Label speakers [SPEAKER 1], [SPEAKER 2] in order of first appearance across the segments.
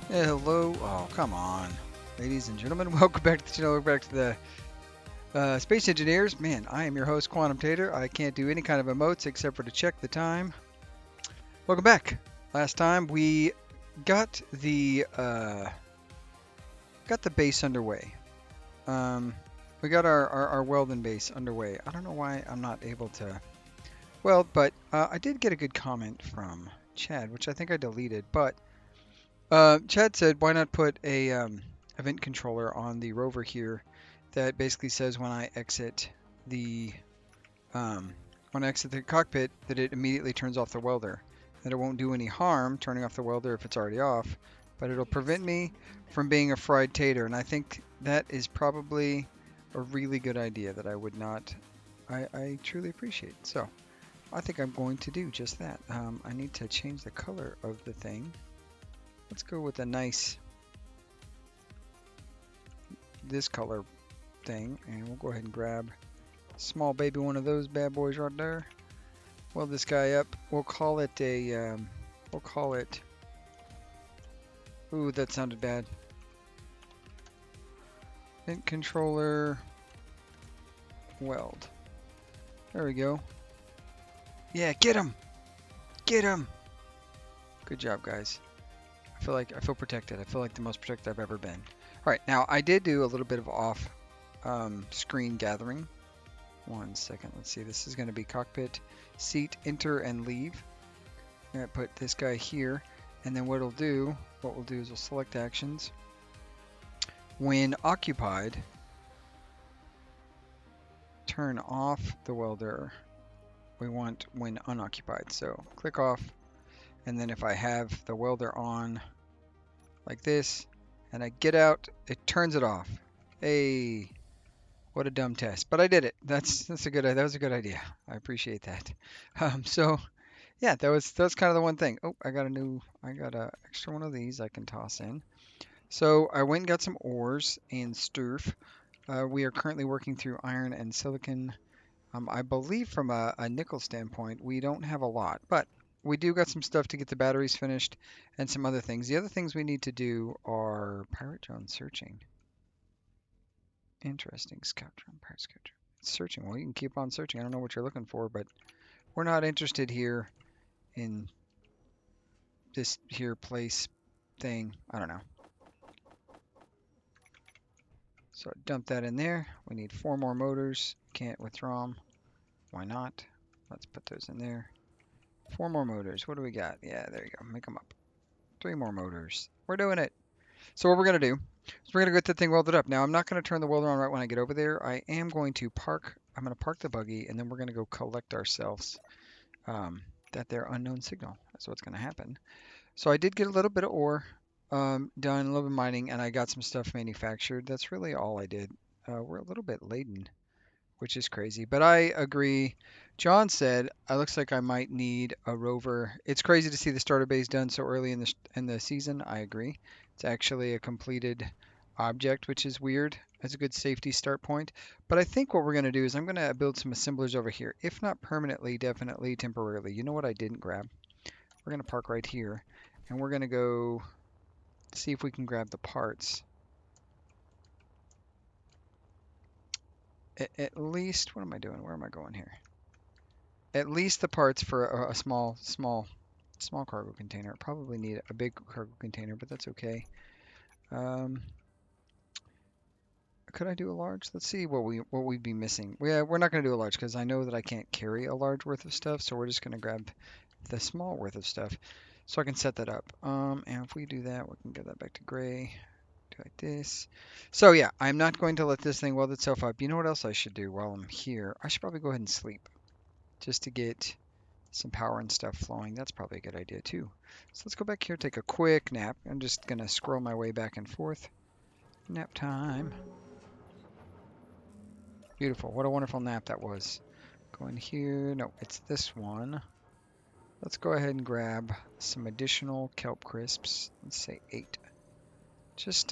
[SPEAKER 1] Yeah, hello. Oh, come on. Ladies and gentlemen, welcome back to the channel. Welcome back to the Space Engineers. Man, I am your host, Quantum Tater. I can't do any kind of emotes except for to check the time. Welcome back. Last time we got the base underway. Um, we got our Weldon base underway. I don't know why I'm not able to weld, but I did get a good comment from Chad, which I think I deleted, but Chad said, why not put a event controller on the rover here that basically says the um, when I exit the cockpit that it immediately turns off the welder. That it won't do any harm turning off the welder if it's already off, but it'll prevent me from being a fried tater. And I think that is probably a really good idea that I would not, I truly appreciate. So I think I'm going to do just that. I need to change the color of the thing. Let's go with a nice this color thing, and we'll go ahead and grab a small baby one of those bad boys right there. Weld this guy up. We'll call it ooh, that sounded bad. Vent controller weld. There we go. Yeah, get him! Get him! Good job, guys. I feel protected. I feel like the most protected I've ever been. All right, now I did do a little bit of off screen gathering. One second, let's see. This is going to be cockpit, seat, enter, and leave. I'm going to put this guy here, and then what we'll do is we'll select actions. When occupied, turn off the welder. We want when unoccupied. So click off, and then if I have the welder on like this, and I get out, it turns it off. Hey, what a dumb test, but I did it. That was a good idea. I appreciate that. So yeah, that was kind of the one thing. Oh, I got a extra one of these I can toss in. So I went and got some ores in Sturf. We are currently working through iron and silicon. I believe from a nickel standpoint, we don't have a lot, but we do got some stuff to get the batteries finished and some other things. The other things we need to do are pirate drone searching. Interesting. Scout drone, pirate scout drone. Searching. Well, you can keep on searching. I don't know what you're looking for, but we're not interested here in this here place thing. I don't know. So dump that in there. We need 4 more motors. Can't withdraw them. Why not? Let's put those in there. 4 more motors. What do we got? Yeah, there you go. Make them up. 3 more motors. We're doing it. So what we're going to do is we're going to get the thing welded up. Now, I'm not going to turn the welder on right when I get over there. I am going to park. I'm going to park the buggy, and then we're going to go collect ourselves that there unknown signal. That's what's going to happen. So I did get a little bit of ore done, a little bit of mining, and I got some stuff manufactured. That's really all I did. We're a little bit laden, which is crazy, but I agree. John said, "It looks like I might need a rover." It's crazy to see the starter base done so early in the season. I agree. It's actually a completed object, which is weird. That's a good safety start point. But I think what we're going to do is I'm going to build some assemblers over here. If not permanently, definitely temporarily. You know what I didn't grab? We're going to park right here, and we're going to go see if we can grab the parts. At least, what am I doing? Where am I going here? At least the parts for a small cargo container. Probably need a big cargo container, but that's okay. Um, could I do a large? Let's see what we'd be missing. We're not going to do a large because I know that I can't carry a large worth of stuff, so we're just going to grab the small worth of stuff so I can set that up. And if we do that, we can get that back to gray. Do like this. So yeah, I'm not going to let this thing weld itself up. You know what else I should do while I'm here? I should probably go ahead and sleep just to get some power and stuff flowing. That's probably a good idea too. So let's go back here, take a quick nap. I'm just gonna scroll my way back and forth. Nap time. Beautiful. What a wonderful nap that was. Go in here. No, it's this one. Let's go ahead and grab some additional kelp crisps. Let's say 8. Just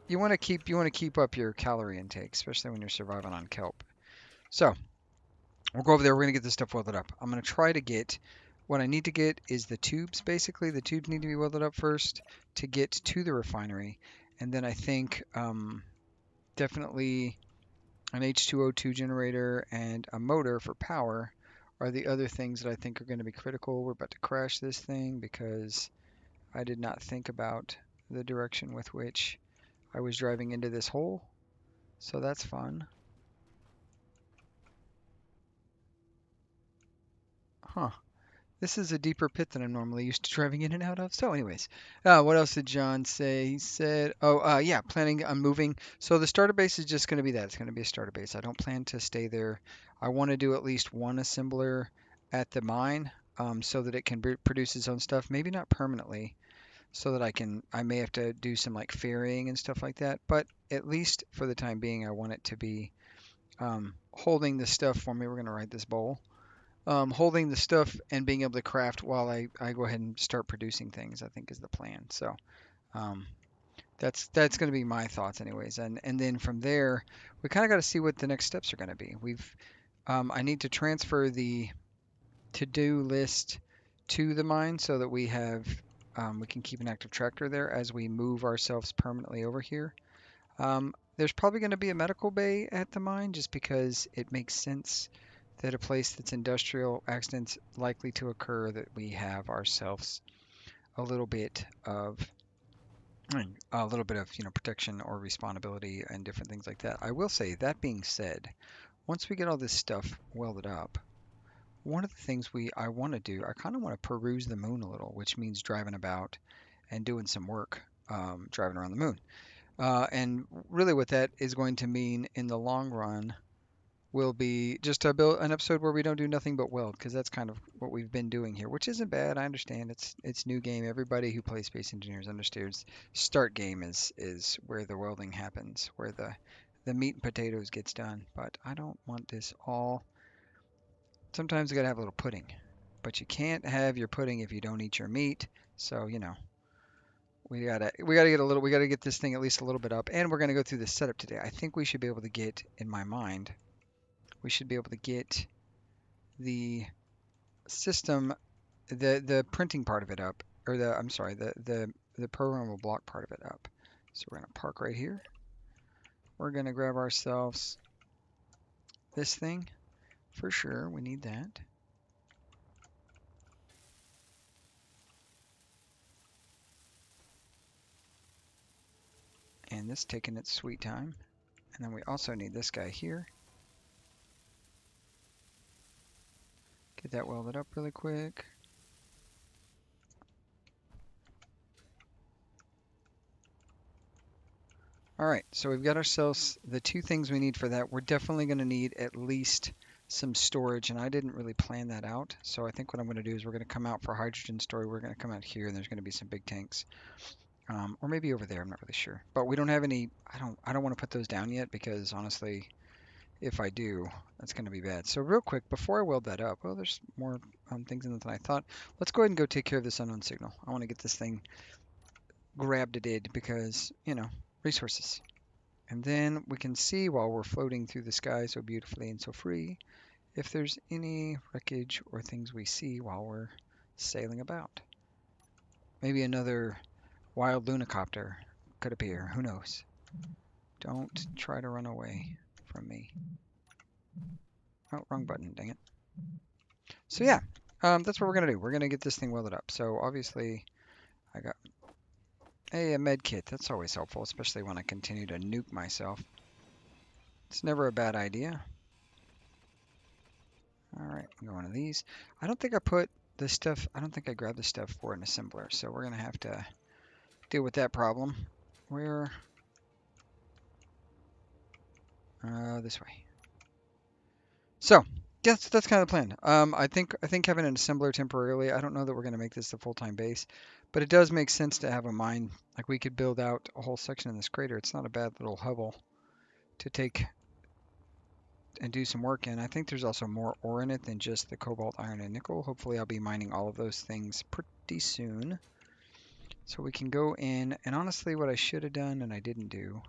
[SPEAKER 1] you want to keep up your calorie intake, especially when you're surviving on kelp. So we'll go over there. We're gonna get this stuff welded up. I'm gonna try to get what I need to get is the tubes, basically. The tubes need to be welded up first to get to the refinery. And then I think definitely an H2O2 generator and a motor for power are the other things that I think are going to be critical. We're about to crash this thing because I did not think about the direction with which I was driving into this hole. So that's fun. Huh. This is a deeper pit than I'm normally used to driving in and out of. So, anyways, what else did John say? He said, "Oh, yeah, planning on moving." So the starter base is just going to be that. It's going to be a starter base. I don't plan to stay there. I want to do at least one assembler at the mine, so that it can produce its own stuff. Maybe not permanently, so that I may have to do some like ferrying and stuff like that. But at least for the time being, I want it to be holding the stuff for me. We're going to write this bowl. Holding the stuff and being able to craft while I go ahead and start producing things, I think is the plan. So um, that's going to be my thoughts anyways. And then from there, we kind of got to see what the next steps are going to be. I need to transfer the to-do list to the mine so that we can keep an active tractor there as we move ourselves permanently over here. There's probably going to be a medical bay at the mine just because it makes sense that a place that's industrial accidents likely to occur that we have ourselves a little bit of protection or responsibility and different things like that. I will say that being said, once we get all this stuff welded up, one of the things I want to do, I kind of want to peruse the moon a little, which means driving about and doing some work, driving around the moon. And really what that is going to mean in the long run will be just to build an episode where we don't do nothing but weld, because that's kind of what we've been doing here, which isn't bad. I understand it's new game. Everybody who plays Space Engineers understands start game is where the welding happens, where the meat and potatoes gets done. But I don't want this all. Sometimes you gotta have a little pudding, but you can't have your pudding if you don't eat your meat. So we gotta get this thing at least a little bit up, and we're gonna go through the setup today. I think we should be able to get, in my mind, we should be able to get the system, the printing part of it up, or I'm sorry, the programmable block part of it up. So we're gonna park right here. We're gonna grab ourselves this thing for sure. We need that. And this taking its sweet time. And then we also need this guy here. Get that welded up really quick. All right, so we've got ourselves the two things we need for that. We're definitely going to need at least some storage, and I didn't really plan that out. So I think what I'm going to do is we're going to come out for hydrogen storage. We're going to come out here, and there's going to be some big tanks, or maybe over there. I'm not really sure. But we don't have any. I don't want to put those down yet because honestly, if I do, that's going to be bad. So real quick, before I weld that up, well, there's more things in it than I thought. Let's go ahead and go take care of this unknown signal. I want to get this thing grabbed it did because resources. And then we can see while we're floating through the sky so beautifully and so free, if there's any wreckage or things we see while we're sailing about. Maybe another wild lunicopter could appear. Who knows? Don't try to run away from me. Oh, wrong button, dang it. So yeah, that's what we're going to do. We're going to get this thing welded up. So obviously, I got a med kit. That's always helpful, especially when I continue to nuke myself. It's never a bad idea. All right, I'm going to these. I don't think I put this stuff, I don't think I grabbed the stuff for an assembler, so we're going to have to deal with that problem. Where? This way. So, yes, that's kind of the plan. I think having an assembler temporarily, I don't know that we're going to make this the full-time base, but it does make sense to have a mine. Like we could build out a whole section in this crater. It's not a bad little hovel to take and do some work in. I think there's also more ore in it than just the cobalt, iron, and nickel. Hopefully I'll be mining all of those things pretty soon. So we can go in, and honestly what I should have done and I didn't do,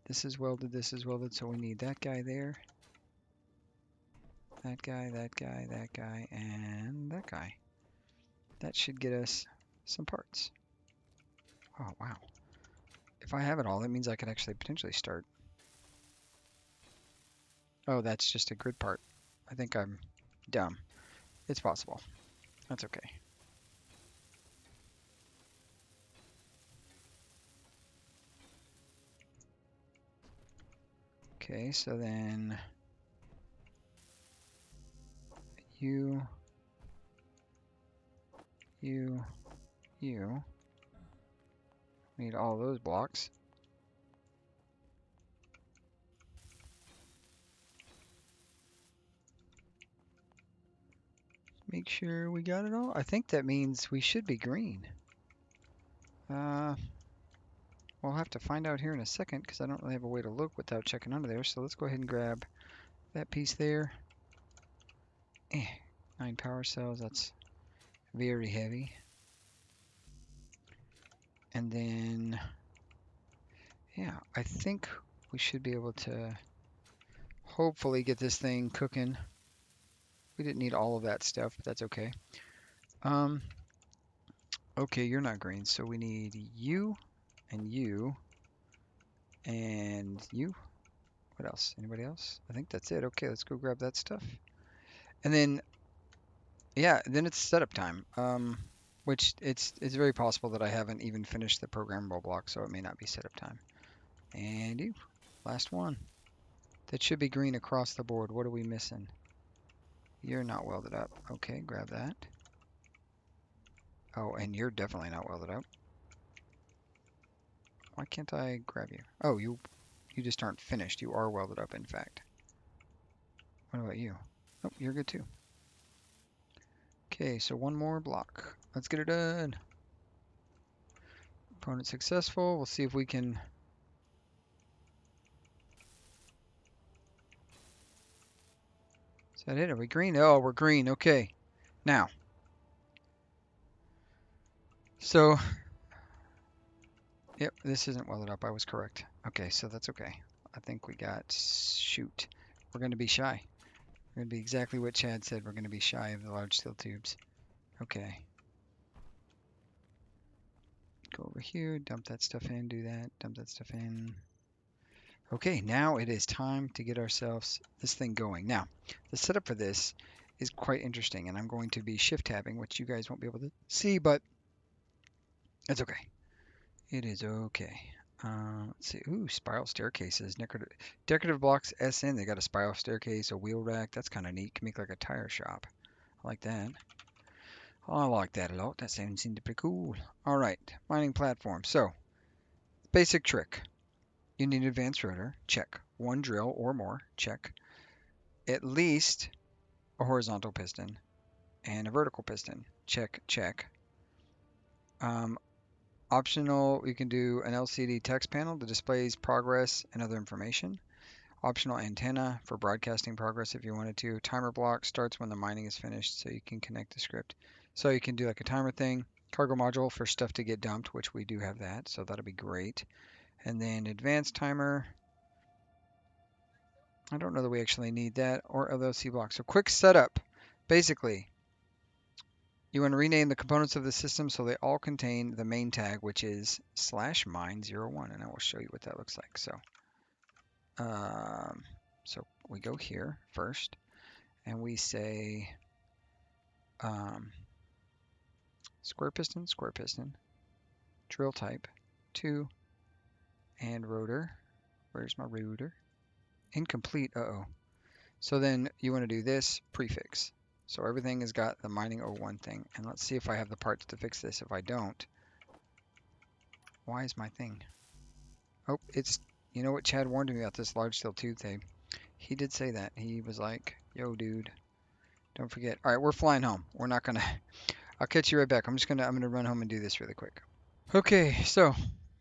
[SPEAKER 1] this is welded, so we need that guy there. that guy, that guy, that guy, and that guy. That should get us some parts. Oh, wow. If I have it all, that means I could actually potentially start. Oh, that's just a grid part. I think I'm dumb. It's possible. That's okay. Okay, so then you, you, you need all those blocks. Make sure we got it all. I think that means we should be green. We'll have to find out here in a second because I don't really have a way to look without checking under there. So let's go ahead and grab that piece there. 9 power cells, that's very heavy. And then, yeah, I think we should be able to hopefully get this thing cooking. We didn't need all of that stuff, but that's okay. Okay, you're not green, so we need you and you and you. What else? Anybody else? I think that's it. Okay, let's go grab that stuff. And then, yeah, then it's setup time. Which it's very possible that I haven't even finished the programmable block, so it may not be setup time. And you, last one. That should be green across the board. What are we missing? You're not welded up. Okay, grab that. Oh, and you're definitely not welded up. Why can't I grab you? Oh, you just aren't finished. You are welded up, in fact. What about you? Oh, you're good too. Okay, so one more block. Let's get it done. Opponent successful. We'll see if we can... Is that it? Are we green? Oh, we're green. Okay. Now. So, yep, this isn't welded up. I was correct. Okay, so that's okay. I think we got... Shoot. We're going to be shy. We're going to be exactly what Chad said. We're going to be shy of the large steel tubes. Okay. Go over here, dump that stuff in, do that, dump that stuff in. Okay, now it is time to get ourselves this thing going. Now, the setup for this is quite interesting, and I'm going to be shift tabbing, which you guys won't be able to see, but it's okay. It is okay. Let's see. Ooh, spiral staircases. Decorative blocks SN. They got a spiral staircase, a wheel rack. That's kind of neat. Can make like a tire shop. I like that. I like that a lot. That seems pretty cool. All right, mining platform. So, basic trick. You need an advanced rotor. Check. One drill or more. Check. At least a horizontal piston and a vertical piston. Check, check. Um, Optional, you can do an LCD text panel that displays progress and other information. Optional antenna for broadcasting progress if you wanted to. Timer block starts when the mining is finished, so you can connect the script. So you can do like a timer thing. Cargo module for stuff to get dumped, which we do have that, so that'll be great. And then advanced timer. I don't know that we actually need that or LLC blocks. So quick setup. Basically, you want to rename the components of the system so they all contain the main tag, which is /mine01, and I will show you what that looks like. Um, so we go here first, and we say square piston, drill type, 2, and rotor. Where's my rotor? Incomplete, uh-oh. So then you want to do this prefix. So everything has got the mining 01 thing. And let's see if I have the parts to fix this. If I don't, why is my thing? Oh, it's, you know what Chad warned me about this large steel tube thing. He did say that. He was like, yo, dude, don't forget. All right, we're flying home. We're not going to, I'll catch you right back. I'm going to run home and do this really quick. Okay, so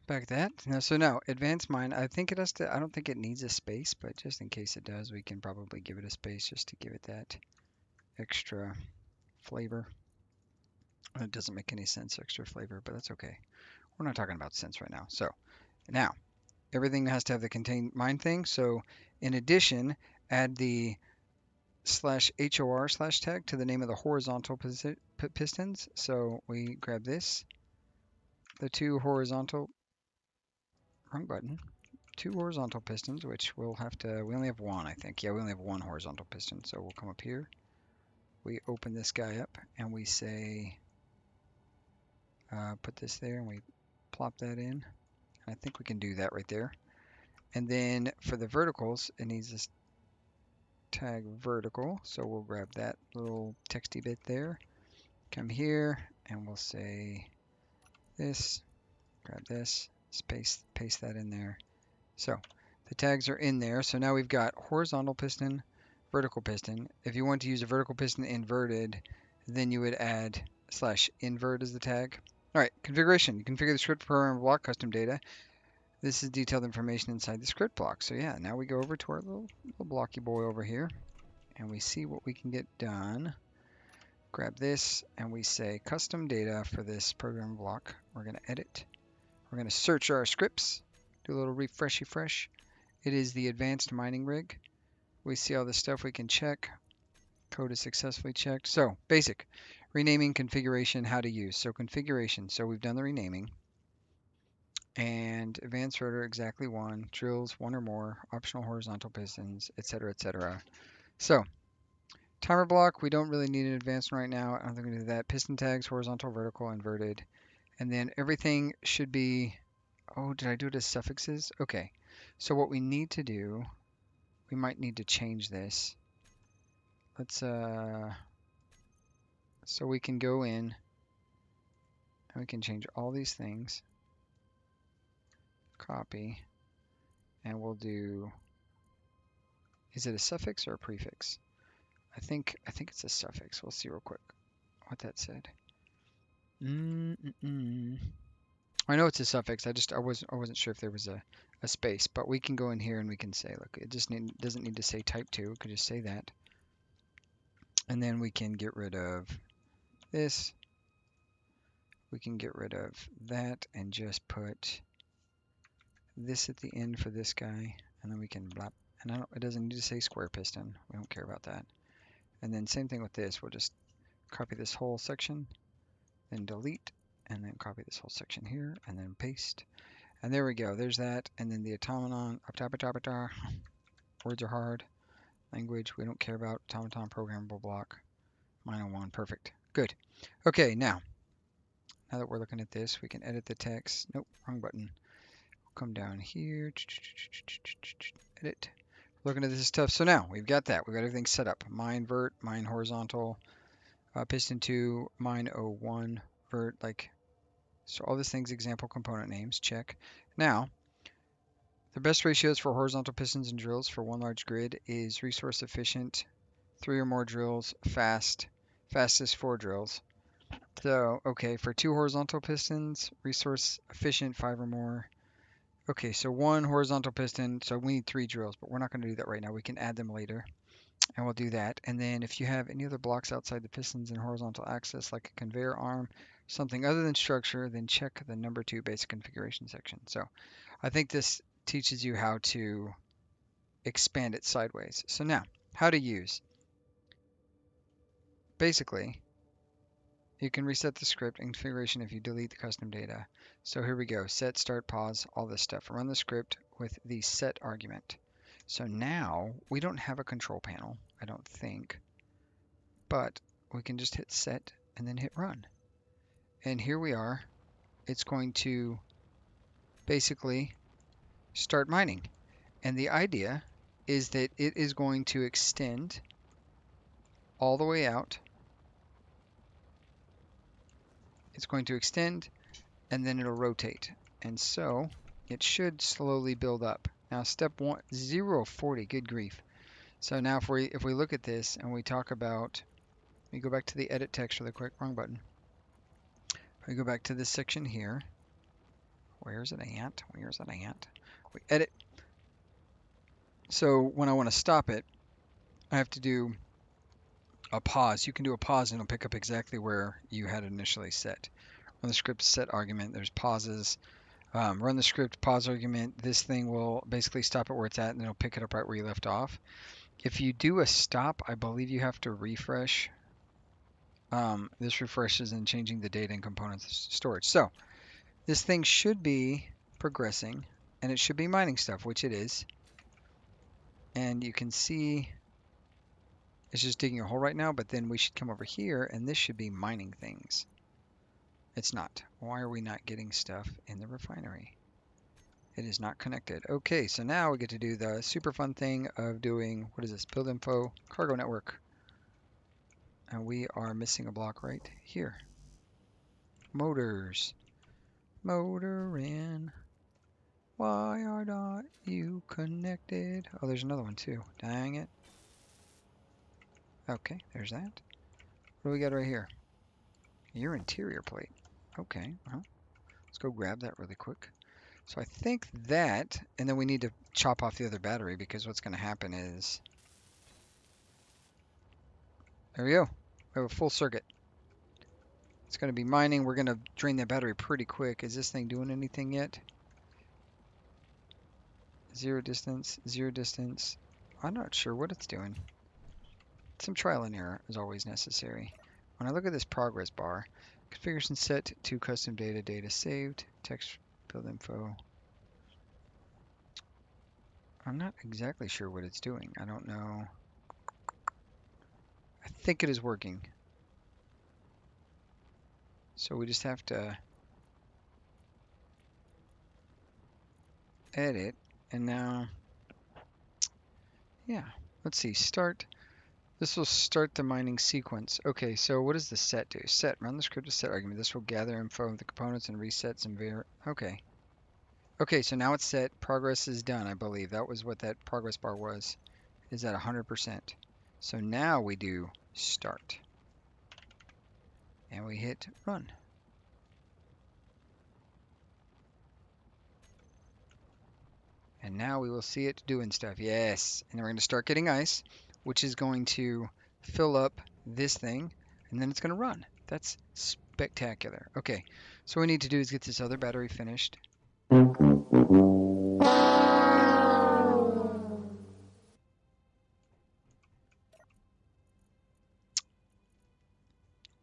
[SPEAKER 1] back to that. Now, advanced mine, I think it has to, I don't think it needs a space, but just in case it does, we can probably give it a space just to give it that extra flavor. It doesn't make any sense, extra flavor, but that's okay. We're not talking about sense right now. So now everything has to have the contain mine thing. So in addition, add the slash HOR slash tag to the name of the horizontal pistons. So we grab this, the two horizontal, wrong button, two horizontal pistons, which we'll have to, we only have one, I think. Yeah, we only have one horizontal piston. So we'll come up here. We open this guy up and we say, put this there and we plop that in. I think we can do that right there. And then for the verticals, it needs this tag vertical. So we'll grab that little texty bit there. Come here and we'll say this, grab this, paste that in there. So the tags are in there. So now we've got horizontal piston, vertical piston. If you want to use a vertical piston inverted, then you would add slash invert as the tag. All right, configuration. You configure the script program block custom data. This is detailed information inside the script block. So yeah, now we go over to our little blocky boy over here and we see what we can get done. Grab this and we say custom data for this program block. We're going to edit. We're going to search our scripts. Do a little refreshy fresh. It is the advanced mining rig. We see all the stuff we can check. Code is successfully checked. So basic renaming, configuration, how to use. So configuration. So we've done the renaming. And advanced rotor exactly one, drills one or more, optional horizontal pistons, etc., etc. So timer block, we don't really need an advanced one right now. I don't think we do that. Piston tags, horizontal, vertical, inverted. And then everything should be, oh, did I do it as suffixes? Okay. So what we need to do, we might need to change this. Let's, so we can go in and we can change all these things. Copy. And we'll do, is it a suffix or a prefix? I think it's a suffix. We'll see real quick what that said. I know it's a suffix. I wasn't sure if there was a space, but we can go in here and we can say, look, it just doesn't need to say type 2. It could just say that. And then we can get rid of this. We can get rid of that and just put this at the end for this guy. And then we can blop. And it doesn't need to say square piston. We don't care about that. And then same thing with this. We'll just copy this whole section, then delete, and then copy this whole section here, and then paste. And there we go. There's that. And then the automaton, words are hard. Language, we don't care about. Automaton programmable block. -1, perfect. Good. Okay, now that we're looking at this, we can edit the text. Nope, wrong button. We'll come down here. Edit. Looking at this stuff. So now we've got that. We've got everything set up. Mine vert, mine horizontal, piston 2, mine 01, vert, like, so all these things, example component names, check. Now, the best ratios for horizontal pistons and drills for one large grid is resource efficient, 3 or more drills, fastest 4 drills. So, okay, for 2 horizontal pistons, resource efficient, 5 or more. Okay, so 1 horizontal piston, so we need 3 drills, but we're not going to do that right now. We can add them later, and we'll do that. And then if you have any other blocks outside the pistons and horizontal axis, like a conveyor arm, something other than structure, then check the number 2 basic configuration section. So I think this teaches you how to expand it sideways. So now, how to use. Basically, you can reset the script and configuration if you delete the custom data. So here we go, set, start, pause, all this stuff. Run the script with the set argument. So now we don't have a control panel, I don't think, but we can just hit set and then hit run. And here we are. It's going to basically start mining. And the idea is that it is going to extend all the way out. It's going to extend and then it'll rotate. And so it should slowly build up. Now step 1, 040, good grief. So now if we look at this and we talk about, we go back to the edit text really quick, wrong button. We go back to this section here. Where's it at? Where's it at? We edit. So when I want to stop it, I have to do a pause. You can do a pause and it'll pick up exactly where you had initially set. Run the script set argument, there's pauses. Run the script pause argument. This thing will basically stop it where it's at and it'll pick it up right where you left off. If you do a stop, I believe you have to refresh. This refreshes and changing the data and components storage. So this thing should be progressing, and it should be mining stuff, which it is. And you can see it's just digging a hole right now, but then we should come over here, and this should be mining things. It's not. Why are we not getting stuff in the refinery? It is not connected. Okay, so now we get to do the super fun thing of doing, what is this? Build info, cargo network. And we are missing a block right here. Motors. Motor in. Why are not you connected? Oh, there's another one too. Dang it. Okay, there's that. What do we got right here? Your interior plate. Okay, well, let's go grab that really quick. So I think that, and then we need to chop off the other battery because what's going to happen is, there we go. We have a full circuit. It's going to be mining. We're going to drain that battery pretty quick. Is this thing doing anything yet? Zero distance, zero distance. I'm not sure what it's doing. Some trial and error is always necessary. When I look at this progress bar, configuration set to custom data, data saved, text build info. I'm not exactly sure what it's doing. I don't know. I think it is working. So we just have to edit, and now, yeah, let's see, start. This will start the mining sequence. Okay, so what does the set do? Set, run the script to set argument. This will gather info of the components and reset some okay. Okay, so now it's set. Progress is done, I believe. That was what that progress bar was. Is at 100%. So now we do start. And we hit run. And now we will see it doing stuff. Yes. And then we're going to start getting ice, which is going to fill up this thing, and then it's going to run. That's spectacular. Okay, so what we need to do is get this other battery finished.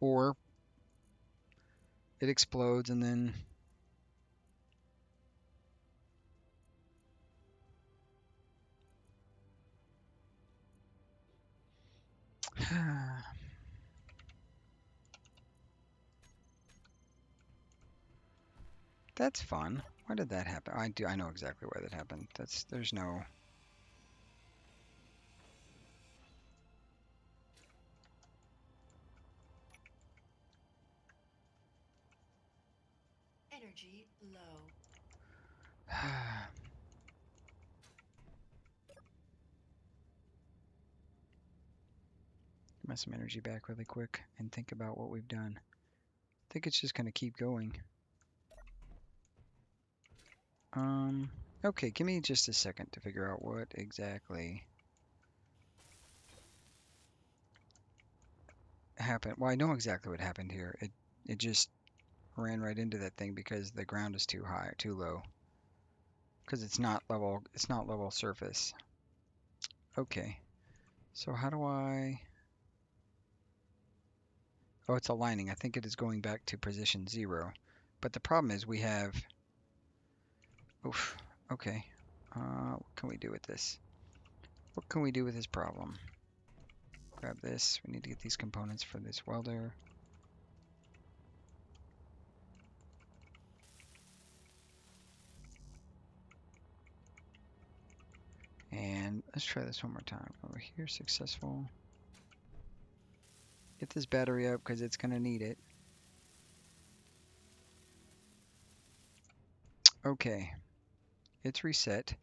[SPEAKER 1] Or it explodes and then... That's fun. Why did that happen? I know exactly why that happened. There's no...
[SPEAKER 2] Energy low.
[SPEAKER 1] Get some energy back really quick and think about what we've done. I think it's just going to keep going. Okay, give me just a second to figure out what exactly happened. Well, I know exactly what happened here. It just ran right into that thing because the ground is too high, too low. Because it's not level surface. Okay. So how do I... Oh, it's aligning. I think it is going back to position 0. But the problem is we have... Oof. Okay. What can we do with this? What can we do with this problem? Grab this. We need to get these components for this welder. And let's try this one more time. Over here, successful. Get this battery up because it's going to need it. Okay. It's reset.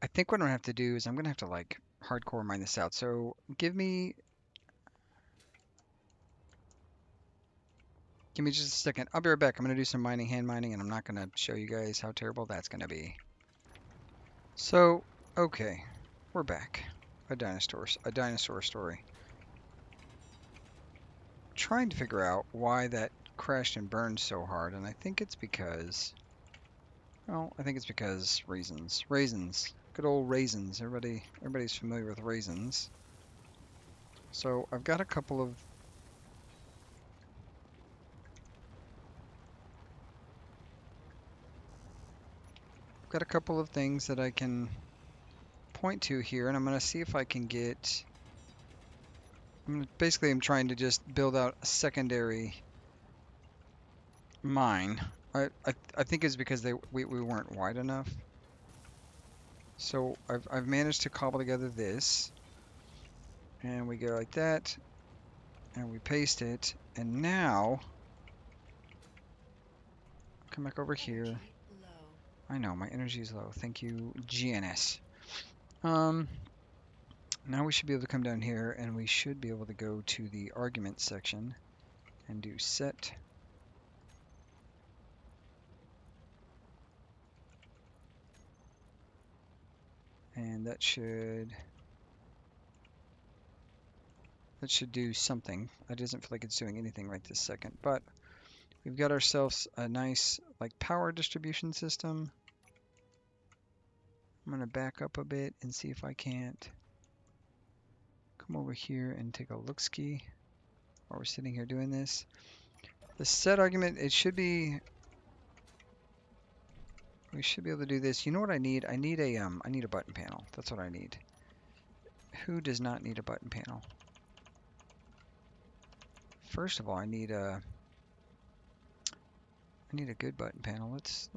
[SPEAKER 1] I think what I'm going to have to do is I'm going to have to like hardcore mine this out. So give me just a second. I'll be right back. I'm going to do some mining, hand mining, and I'm not going to show you guys how terrible that's going to be. So, okay. We're back. A dinosaur story. Trying to figure out why that crashed and burned so hard, and I think it's because, well, I think it's because reasons. Raisins. Good old raisins. Everybody's familiar with raisins. So I've got a couple of things that I can point to here, and I'm going to see if I can get. Basically, I'm trying to just build out a secondary mine. I think it's because we weren't wide enough. So I've managed to cobble together this, and we go like that, and we paste it, and now come back over here. I know my energy is low. Thank you, GNS. Now we should be able to come down here, and we should be able to go to the argument section and do set. And that should do something. It doesn't feel like it's doing anything right this second, but we've got ourselves a nice like power distribution system. I'm gonna back up a bit and see if I can't come over here and take a look-ski while we're sitting here doing this. The set argument, we should be able to do this. You know what I need? I need a button panel. That's what I need. Who does not need a button panel? First of all, I need a good button panel. Let's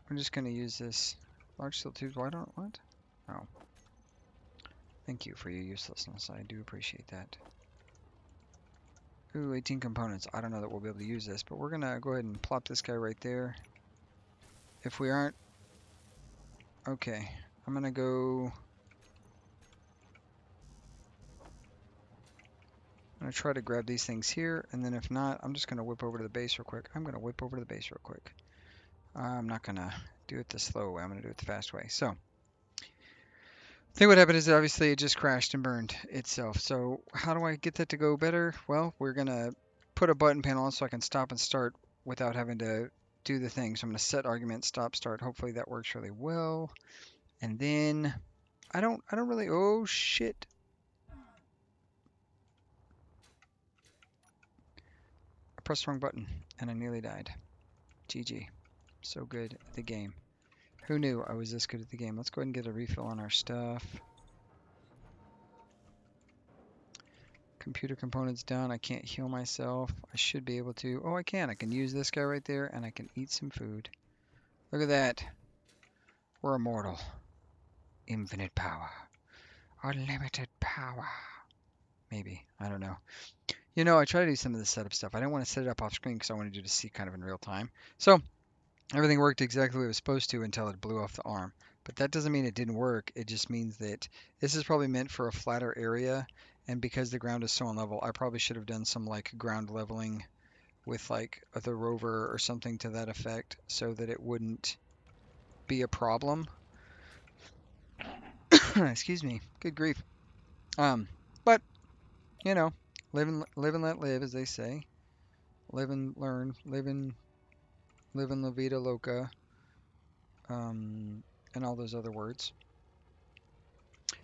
[SPEAKER 1] I'm just gonna use this large steel tubes. Why don't what? Oh, thank you for your uselessness. I do appreciate that. Ooh, 18 components. I don't know that we'll be able to use this, but we're gonna go ahead and plop this guy right there. If we aren't, okay, I'm gonna go. I'm gonna try to grab these things here, and then if not, I'm just gonna whip over to the base real quick. I'm not gonna do it the slow way. I'm gonna do it the fast way. So, I think what happened is obviously it just crashed and burned itself. So how do I get that to go better? Well, we're gonna put a button panel on so I can stop and start without having to do the thing. So I'm gonna set argument stop start. Hopefully that works really well. And then I don't really. Oh shit! I pressed the wrong button and I nearly died. GG. So good at the game. Who knew I was this good at the game? Let's go ahead and get a refill on our stuff. Computer components done. I can't heal myself. I should be able to. Oh, I can. I can use this guy right there, and I can eat some food. Look at that. We're immortal. Infinite power. Unlimited power. Maybe. I don't know. You know, I try to do some of the setup stuff. I didn't want to set it up off screen because I wanted you to see kind of in real time. So, everything worked exactly the way it was supposed to until it blew off the arm. But that doesn't mean it didn't work. It just means that this is probably meant for a flatter area. And because the ground is so unlevel, I probably should have done some like ground leveling with like the rover or something to that effect so that it wouldn't be a problem. Excuse me. Good grief. But you know, live and let live, as they say. Live and learn. Live in la vida loca. And all those other words.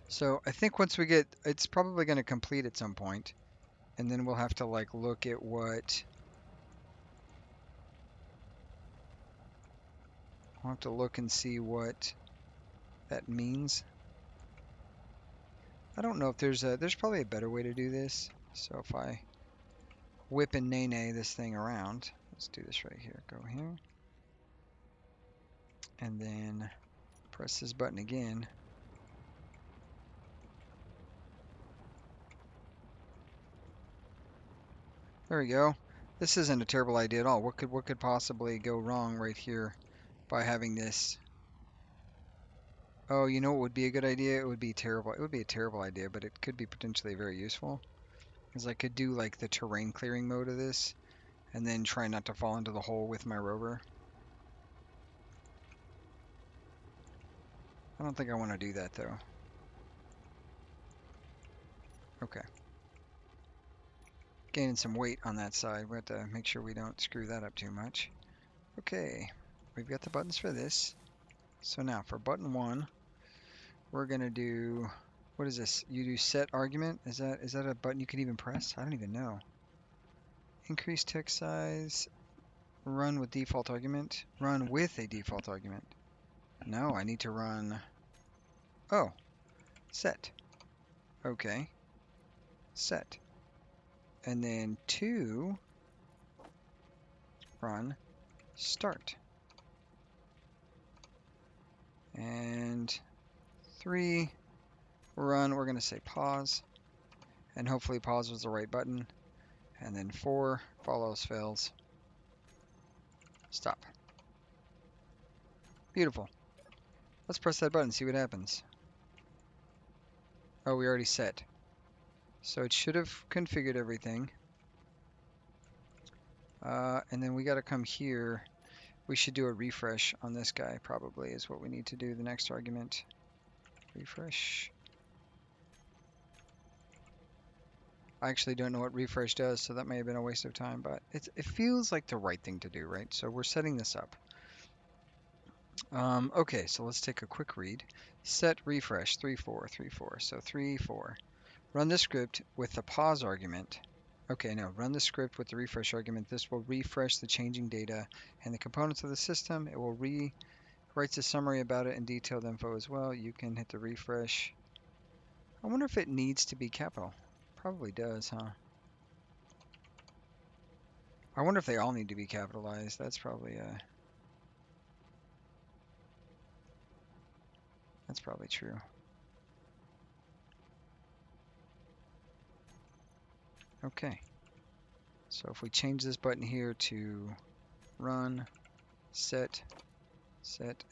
[SPEAKER 1] So I think once we get, it's probably going to complete at some point, and then we'll have to like look at what. I'll have to look and see what that means. I don't know if there's probably a better way to do this. So if I whip and nay this thing around, let's do this right here. Go here, and then press this button again. There we go. This isn't a terrible idea at all. What could possibly go wrong right here by having this? Oh, you know what would be a good idea? It would be terrible. It would be a terrible idea, but it could be potentially very useful. Because I could do like the terrain clearing mode of this, and then try not to fall into the hole with my rover. I don't think I want to do that though. Okay. Gaining some weight on that side. We have to make sure we don't screw that up too much. Okay. We've got the buttons for this. So now for button 1, we're going to do, what is this? You do set argument? Is that a button you can even press? I don't even know. Increase text size. Run with default argument. Run with a default argument. No, I need to run. Oh, set. Okay. Set. And then 2, run start. And 3, run, we're going to say pause. And hopefully pause was the right button. And then 4, follows, fails, stop. Beautiful. Let's press that button, see what happens. Oh, we already set. So it should have configured everything. And then we got to come here. We should do a refresh on this guy, probably, is what we need to do. The next argument. Refresh. I actually don't know what refresh does, so that may have been a waste of time, but it feels like the right thing to do, right? So we're setting this up. Okay, so let's take a quick read. Set refresh 3434. So 34. Run the script with the pause argument. Okay, no, run the script with the refresh argument. This will refresh the changing data and the components of the system. It will writes a summary about it and detailed info as well. You can hit the refresh. I wonder if it needs to be capital. Probably does, huh? I wonder if they all need to be capitalized. That's probably true. Okay. So if we change this button here to run, set,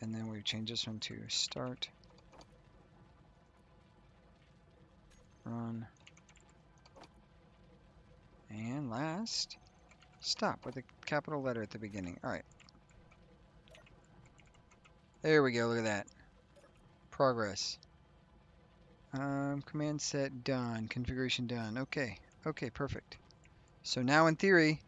[SPEAKER 1] and then we change this one to start, run, and last, stop with a capital letter at the beginning. All right. There we go. Look at that. Progress. Command set done. Configuration done. Okay. Okay, perfect. So now in theory,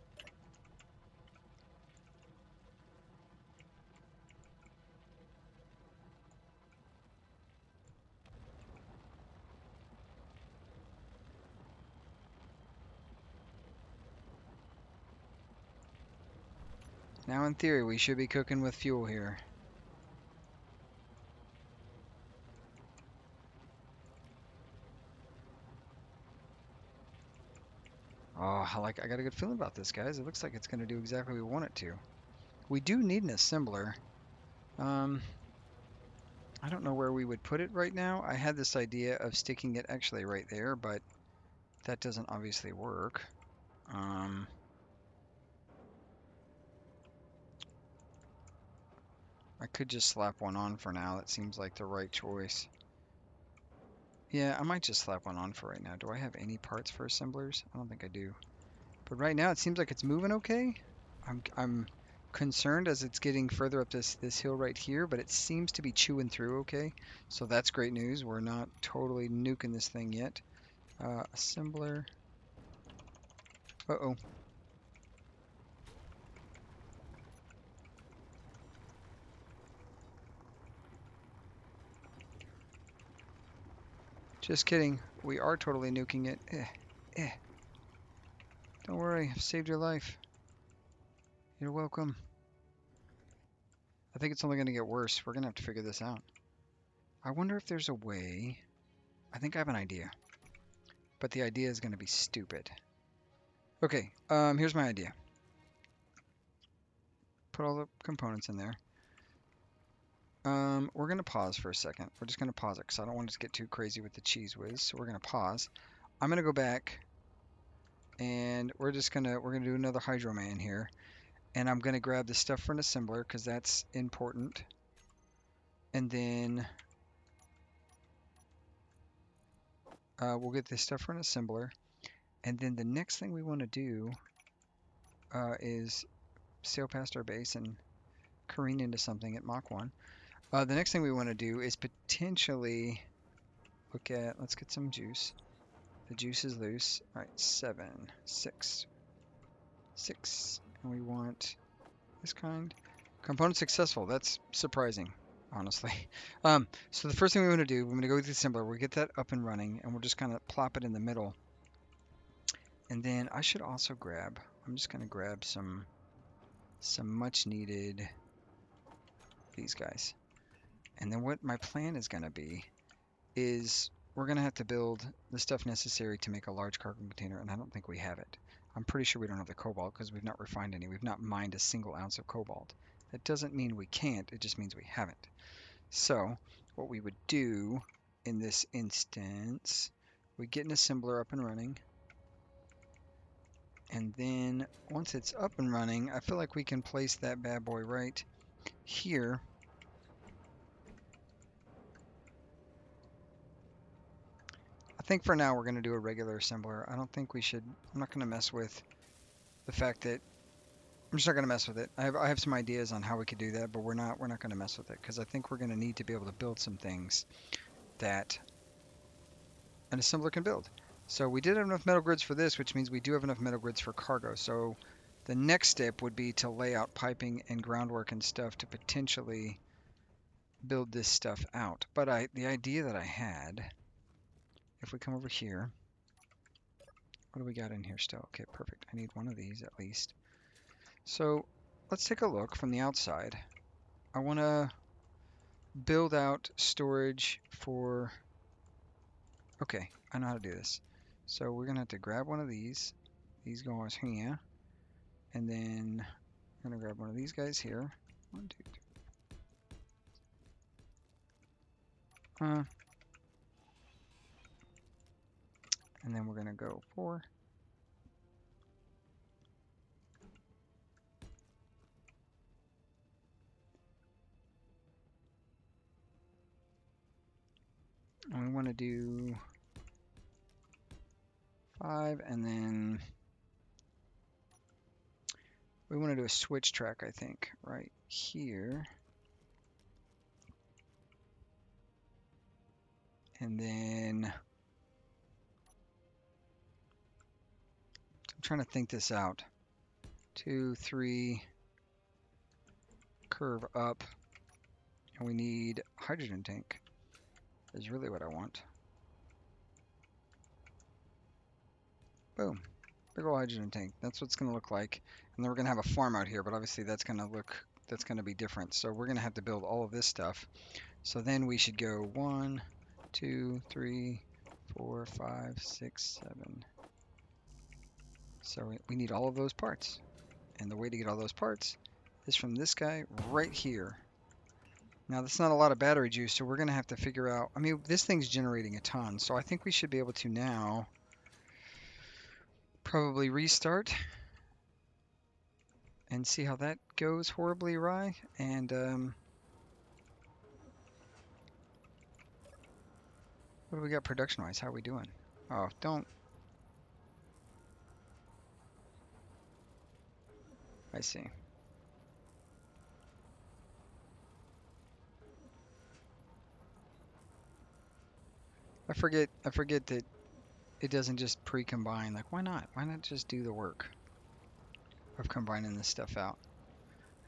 [SPEAKER 1] we should be cooking with fuel here. Oh, I got a good feeling about this, guys. It looks like it's going to do exactly what we want it to. We do need an assembler. I don't know where we would put it right now. I had this idea of sticking it actually right there, but that doesn't obviously work. I could just slap one on for now. That seems like the right choice. Yeah, I might just slap one on for right now. Do I have any parts for assemblers? I don't think I do. But right now it seems like it's moving okay. I'm concerned as it's getting further up this hill right here, but it seems to be chewing through okay. So that's great news. We're not totally nuking this thing yet. Assembler. Uh-oh. Just kidding. We are totally nuking it. Don't worry, I've saved your life. You're welcome. I think it's only going to get worse. We're going to have to figure this out. I wonder if there's a way. I think I have an idea. But the idea is going to be stupid. Okay, here's my idea. Put all the components in there. We're going to pause for a second. We're just going to pause it because I don't want it to get too crazy with the cheese whiz. So we're going to pause. I'm going to go back and we're going to do another Hydro Man here. And I'm going to grab the stuff for an assembler because that's important. And then we'll get this stuff for an assembler. And then the next thing we want to do is sail past our base and careen into something at Mach 1. The next thing we want to do is potentially look at, let's get some juice. The juice is loose. All right, 7, 6, 6. And we want this kind. Component successful. That's surprising, honestly. So the first thing we want to do, we're going to go with the assembler. We'll get that up and running, and we're just going to plop it in the middle. And then I should also grab, I'm just going to grab some much needed, these guys. And then what my plan is going to be is we're going to have to build the stuff necessary to make a large cargo container, and I don't think we have it. I'm pretty sure we don't have the cobalt because we've not refined any. We've not mined a single ounce of cobalt. That doesn't mean we can't, it just means we haven't. So what we would do in this instance, we get an assembler up and running, and then once it's up and running, I feel like we can place that bad boy right here. I think for now we're going to do a regular assembler. I don't think we should, I'm not going to mess with the fact that, I'm just not going to mess with it. I have some ideas on how we could do that, but we're not going to mess with it because I think we're going to need to be able to build some things that an assembler can build. So we did have enough metal grids for this, which means we do have enough metal grids for cargo. So the next step would be to lay out piping and groundwork and stuff to potentially build this stuff out. But the idea that I had, if we come over here, what do we got in here still? Okay, perfect. I need one of these at least. So let's take a look from the outside. I want to build out storage for, okay, I know how to do this. So we're going to have to grab one of these. These go on here. And then I'm going to grab one of these guys here. 1, 2, 3. And then we're going to go 4. And we want to do 5, and then we want to do a switch track, I think, right here. And then I'm trying to think this out. 2, 3, curve up, and we need hydrogen tank is really what I want. Boom. Big old hydrogen tank. That's what it's going to look like. And then we're going to have a farm out here, but obviously that's going to be different. So we're going to have to build all of this stuff. So then we should go 1, 2, 3, 4, 5, 6, 7. So we need all of those parts. And the way to get all those parts is from this guy right here. Now that's not a lot of battery juice, so we're going to have to figure out, I mean, this thing's generating a ton, so I think we should be able to now probably restart and see how that goes horribly awry. And what do we got production-wise? How are we doing? Oh, don't. I see. I forget that it doesn't just pre-combine. Like, why not? Why not just do the work of combining this stuff out?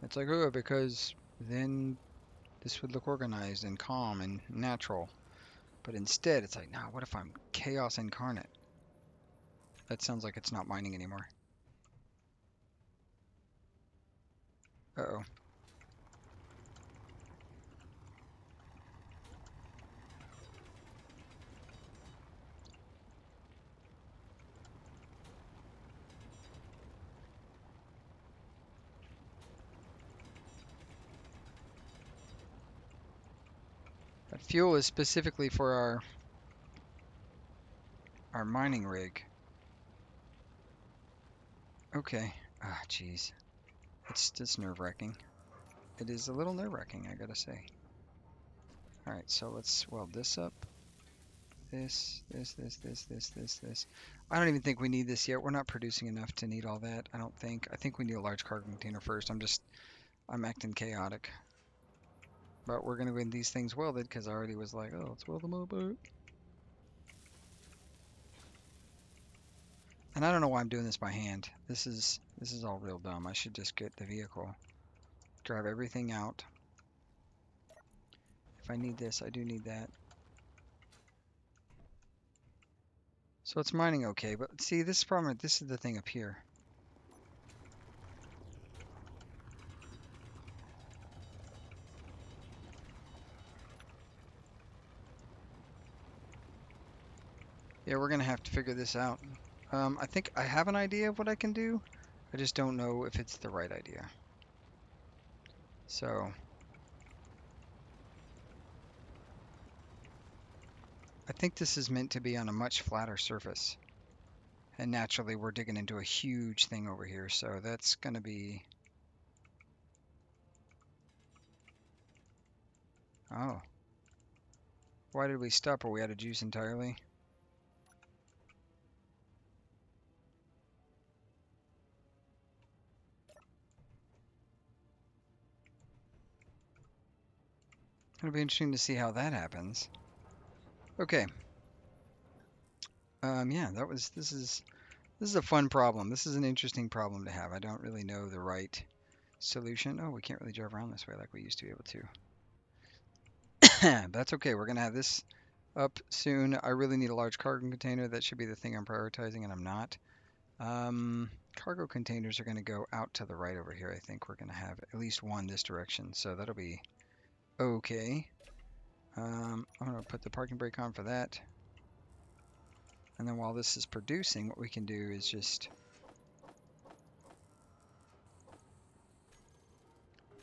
[SPEAKER 1] It's like, oh, because then this would look organized and calm and natural. But instead, it's like, nah, what if I'm chaos incarnate? That sounds like it's not mining anymore. Uh-oh. That fuel is specifically for our mining rig. Okay. Ah, jeez. It's just nerve-wracking. It is a little nerve-wracking, I gotta say. Alright, so let's weld this up. This. I don't even think we need this yet. We're not producing enough to need all that, I don't think. I think we need a large cargo container first. I'm acting chaotic. But we're gonna get these things welded because I already was like, oh, let's weld them up. And I don't know why I'm doing this by hand. This is all real dumb. I should just get the vehicle, grab everything out. If I need this, I do need that. So it's mining okay, but see, this is problem. This is the thing up here. Yeah, we're gonna have to figure this out. I think I have an idea of what I can do. I just don't know if it's the right idea. So I think this is meant to be on a much flatter surface. And naturally, we're digging into a huge thing over here, so that's gonna be... Oh, why did we stop? Are we out of juice entirely? It'll be interesting to see how that happens. Okay. Yeah, this is a fun problem. This is an interesting problem to have. I don't really know the right solution. Oh, we can't really drive around this way like we used to be able to. That's okay. We're gonna have this up soon. I really need a large cargo container. That should be the thing I'm prioritizing, and I'm not. Cargo containers are gonna go out to the right over here. I think we're gonna have at least one this direction, so that'll be okay. I'm gonna put the parking brake on for that. And then while this is producing, what we can do is just...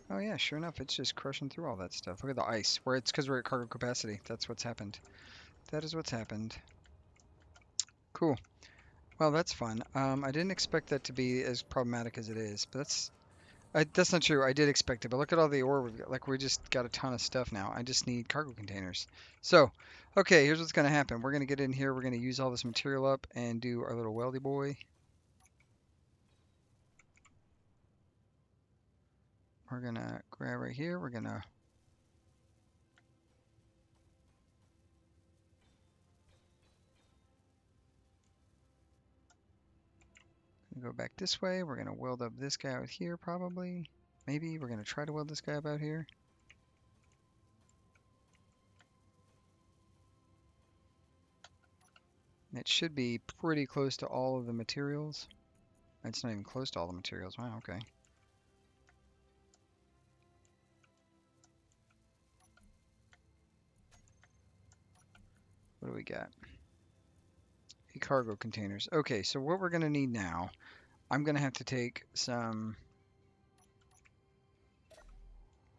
[SPEAKER 1] Oh yeah, sure enough, it's just crushing through all that stuff. Look at the ice. Where it's because we're at cargo capacity. That's what's happened. That is what's happened. Cool. Well, that's fun. I didn't expect that to be as problematic as it is, but that's not true. I did expect it, but look at all the ore we've got. Like, we just got a ton of stuff now. I just need cargo containers. So, okay, here's what's going to happen. We're going to get in here. We're going to use all this material up and do our little weldy boy. We're going to grab right here. We're going to... go back this way. We're going to weld up this guy out here, probably. Maybe we're going to try to weld this guy up out here. It should be pretty close to all of the materials. It's not even close to all the materials. Wow, okay. What do we got? Cargo containers. Okay, so what we're going to need now, I'm going to have to take some...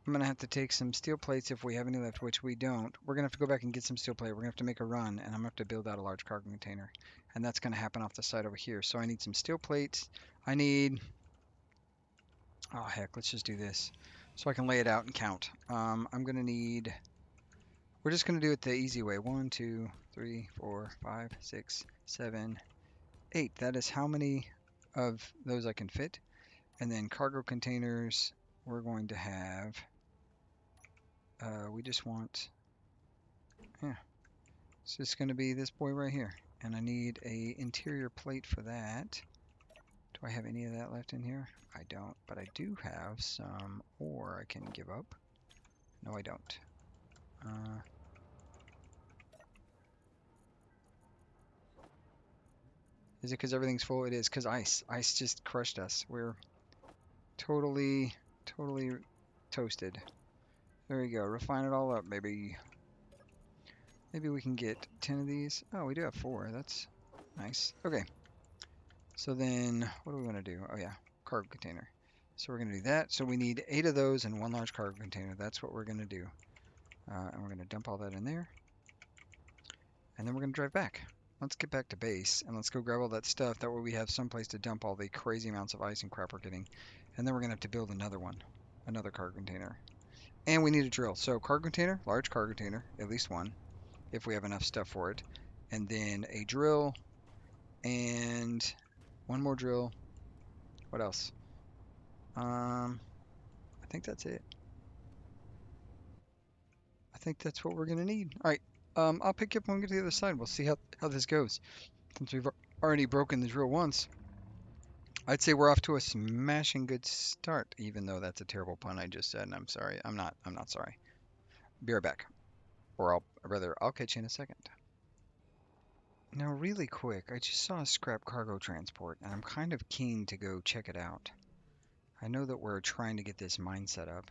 [SPEAKER 1] I'm going to have to take some steel plates if we have any left, which we don't. We're going to have to go back and get some steel plate. We're going to have to make a run, and I'm going to have to build out a large cargo container. And that's going to happen off the side over here. So I need some steel plates. I need... Oh, heck, let's just do this so I can lay it out and count. I'm going to need... We're just going to do it the easy way. 1, 2, 3, 4, 5, 6, 7, 8. That is how many of those I can fit. And then cargo containers, we're going to have... we just want... Yeah. It's just going to be this boy right here. And I need a interior plate for that. Do I have any of that left in here? I don't, but I do have some ore I can give up. No, I don't. Is it because everything's full? It is because ice. Ice just crushed us. We're totally, totally toasted. There we go. Refine it all up, maybe. Maybe we can get 10 of these. Oh, we do have 4. That's nice. Okay. So then, what do we want to do? Oh yeah, cargo container. So we're going to do that. So we need 8 of those and 1 large cargo container. That's what we're going to do. And we're going to dump all that in there. And then we're going to drive back. Let's get back to base and let's go grab all that stuff. That way we have some place to dump all the crazy amounts of ice and crap we're getting. And then we're going to have to build another one, another cargo container. And we need a drill. So cargo container, large cargo container, at least one, if we have enough stuff for it. And then a drill and one more drill. What else? I think that's it. I think that's what we're going to need. All right. I'll pick you up when we get to the other side. We'll see how this goes. Since Already broken the drill once. I'd say we're off to a smashing good start, even though that's a terrible pun I just said, and I'm sorry. I'm not sorry. Be right back. Or I'll catch you in a second. Now, really quick, I just saw a scrap cargo transport, and I'm kind of keen to go check it out. I know that we're trying to get this mine set up,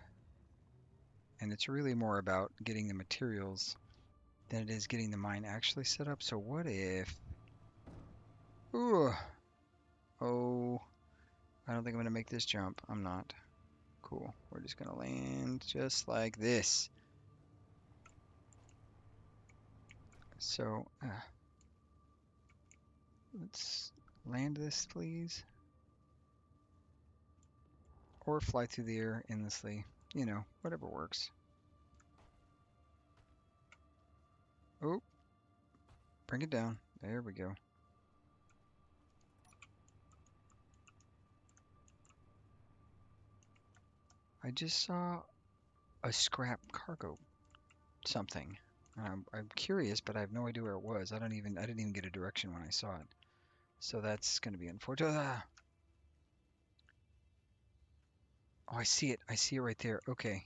[SPEAKER 1] and it's really more about getting the materials than it is getting the mine actually set up. So what if... Ooh, oh, I don't think I'm going to make this jump. I'm not. Cool. We're just going to land just like this. So, let's land this, please. Or fly through the air endlessly. You know, whatever works. Oh, bring it down. There we go. I just saw a scrap cargo something. I'm curious, but I have no idea where it was. I didn't even get a direction when I saw it. So that's going to be unfortunate. Ah! Oh, I see it. I see it right there. Okay.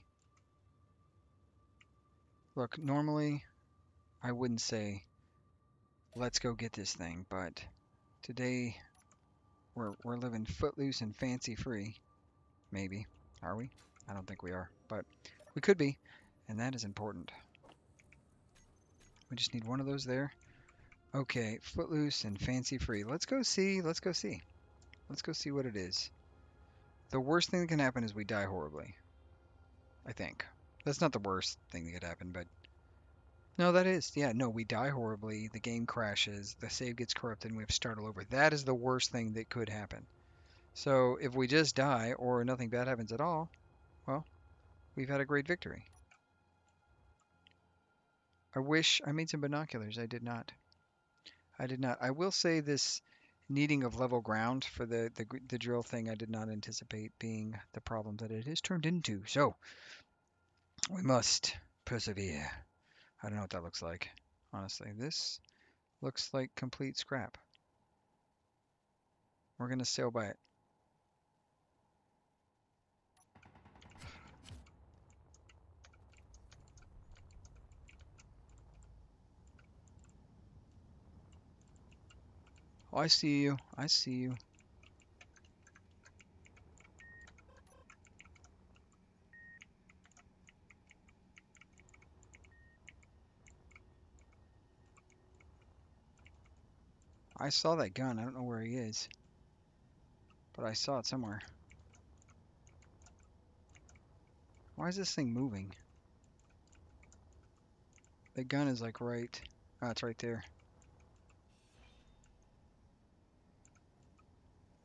[SPEAKER 1] Look, normally I wouldn't say let's go get this thing, but today we're living footloose and fancy free. Maybe. Are we? I don't think we are, but we could be, and that is important. We just need one of those there. Okay, footloose and fancy free. Let's go see. Let's go see. Let's go see what it is. The worst thing that can happen is we die horribly. I think. That's not the worst thing that could happen, but no, that is. Yeah, no, we die horribly. The game crashes. The save gets corrupted, and we have to start all over. That is the worst thing that could happen. So if we just die or nothing bad happens at all, well, we've had a great victory. I wish I made some binoculars. I did not. I did not. I will say this needing of level ground for the drill thing, I did not anticipate being the problem that it has turned into. So we must persevere. I don't know what that looks like. Honestly, this looks like complete scrap. We're gonna sail by it. Oh, I see you. I see you. I saw that gun. I don't know where he is, but I saw it somewhere. Why is this thing moving? The gun is like right. Oh, it's right there.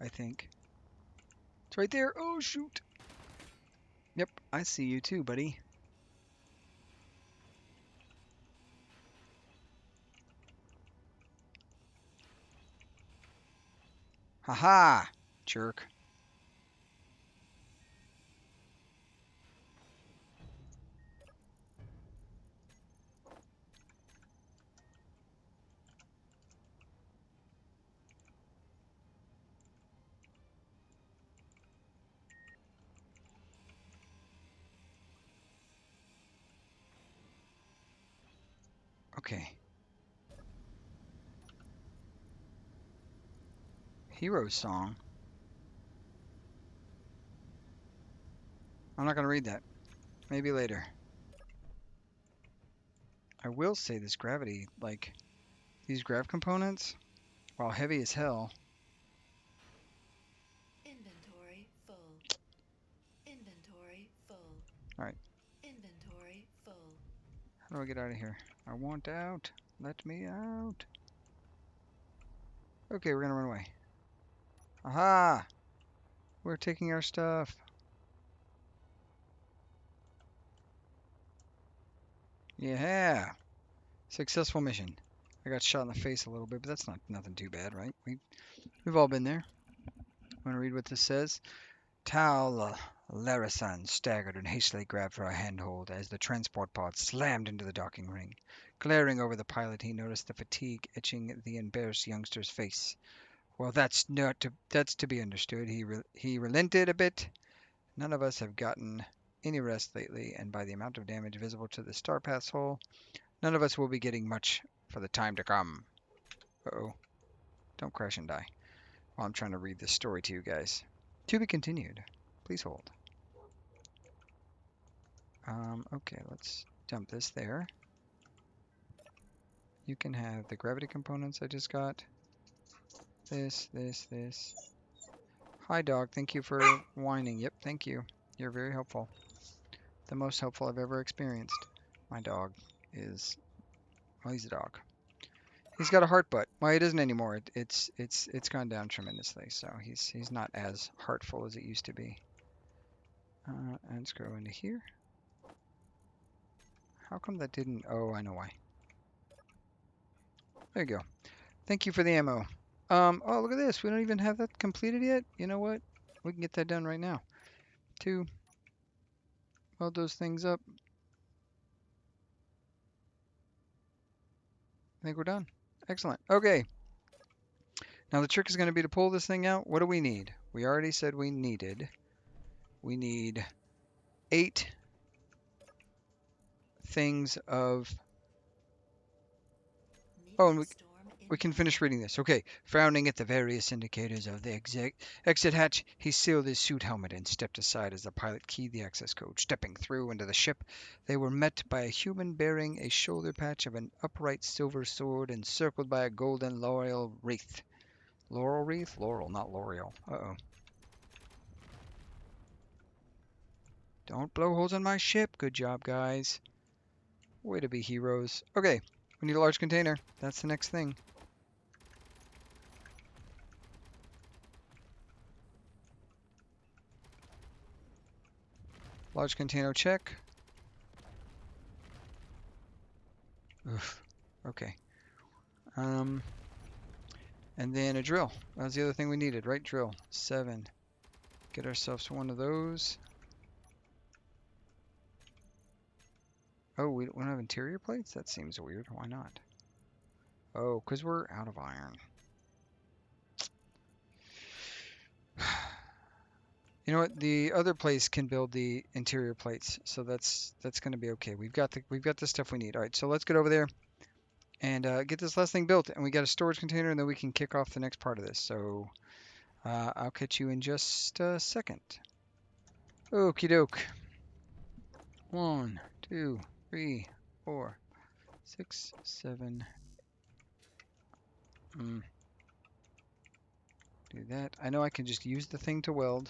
[SPEAKER 1] I think. It's right there. Oh, shoot. Yep, I see you too, buddy. Haha, jerk. Okay. Hero song. I'm not gonna read that. Maybe later. I will say this gravity, like, these grav components, while heavy as hell.
[SPEAKER 2] Inventory full. Inventory full.
[SPEAKER 1] Alright,
[SPEAKER 2] Inventory full.
[SPEAKER 1] how do I get out of here? I want out. Let me out. Okay, we're gonna run away. Aha! We're taking our stuff. Yeah! Successful mission. I got shot in the face a little bit, but that's nothing too bad, right? We've all been there. Want to read what this says? Tal Larasan staggered and hastily grabbed for a handhold as the transport pod slammed into the docking ring. Glaring over the pilot, he noticed the fatigue etching the embarrassed youngster's face. Well, that's to be understood. He relented a bit. None of us have gotten any rest lately, and by the amount of damage visible to the Starpath's hull, none of us will be getting much for the time to come. Uh-oh. Don't crash and die while I'm trying to read this story to you guys. To be continued. Please hold. Okay, let's dump this there. You can have the gravity components I just got. This. Hi, dog. Thank you for whining. Yep, thank you. You're very helpful. The most helpful I've ever experienced. My dog is, well, he's a dog. He's got a heart butt. Well, it isn't anymore. It's gone down tremendously. So he's not as heartful as it used to be. And let's go into here. How come that didn't? Oh, I know why. There you go. Thank you for the ammo. Oh, look at this. We don't even have that completed yet. You know what? We can get that done right now. Two. Weld those things up. I think we're done. Excellent. Okay. Now the trick is going to be to pull this thing out. What do we need? We already said we need 8 things of... Oh, and we can finish reading this. Okay. Frowning at the various indicators of the exit hatch, he sealed his suit helmet and stepped aside as the pilot keyed the access code. Stepping through into the ship, they were met by a human bearing a shoulder patch of an upright silver sword encircled by a golden laurel wreath. Laurel wreath? Laurel, not L'Oreal. Uh-oh. Don't blow holes in my ship. Good job, guys. Way to be heroes. Okay, we need a large container. That's the next thing. Large container check. Oof. Okay. And then a drill. That was the other thing we needed, right? Drill. 7. Get ourselves one of those. Oh, we don't have interior plates? That seems weird. Why not? Oh, because we're out of iron. You know what? The other place can build the interior plates, so that's going to be okay. We've got the stuff we need. All right, so let's get over there and get this last thing built, and we got a storage container, and then we can kick off the next part of this. So I'll catch you in just a second. Okie doke. 1, 2, 3, 4, 6, 7. Do that. I know I can just use the thing to weld.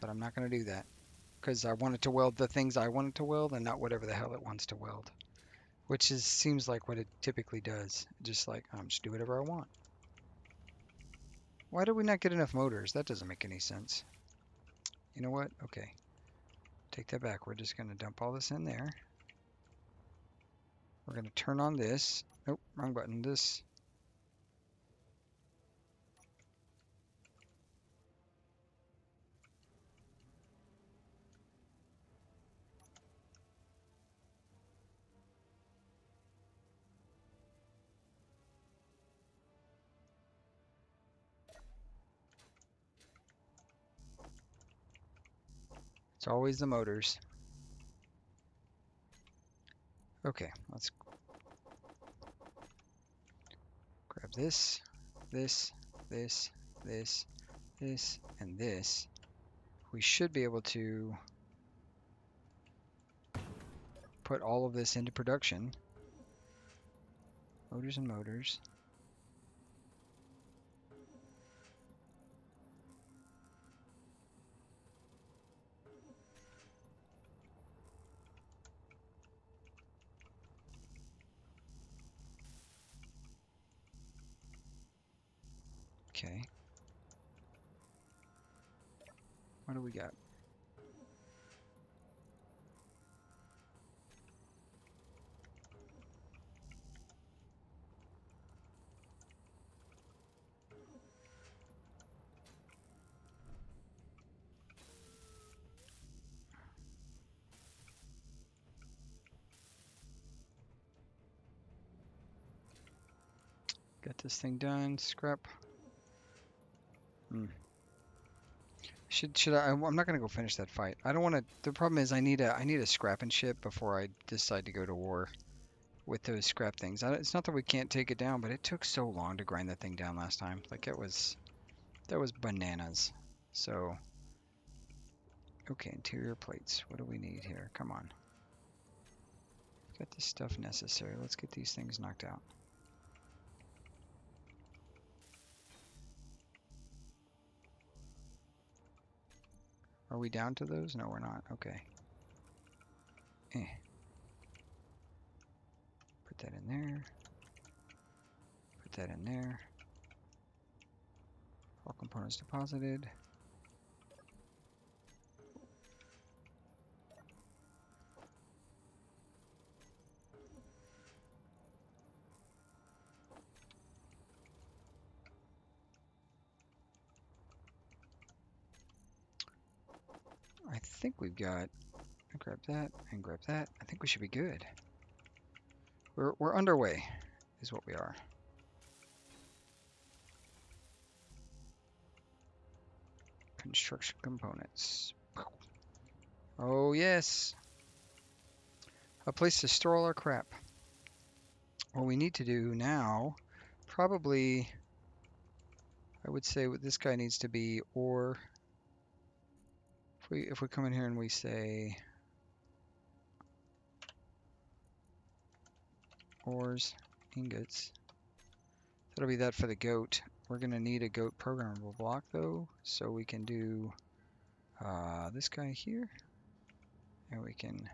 [SPEAKER 1] But I'm not going to do that because I want it to weld the things I want it to weld and not whatever the hell it wants to weld, which seems like what it typically does. Just like, just do whatever I want. Why do we not get enough motors? That doesn't make any sense. You know what? Okay. Take that back. We're just going to dump all this in there. We're going to turn on this. Nope, wrong button. This. It's always the motors. Okay, let's grab this, this, this, and this. We should be able to put all of this into production. Motors and motors. Okay. What do we got? Got this thing done. Scrap. Hmm. Should I? I'm not gonna go finish that fight. I don't want to. The problem is I need a scrapping ship before I decide to go to war with those scrap things. It's not that we can't take it down, but it took so long to grind that thing down last time. Like that was bananas. So okay, interior plates. What do we need here? Come on. Got the stuff necessary. Let's get these things knocked out. Are we down to those? No, we're not. Okay. Eh. Put that in there. Put that in there. All components deposited. I think we've got. Grab that and grab that. I think we should be good. We're underway, is what we are. Construction components. Oh yes, a place to store all our crap. What we need to do now, probably, I would say what this guy needs to be, or if we come in here and we say ores, ingots, that'll be that for the goat. We're gonna need a goat programmable block though, so we can do this guy here, and we can.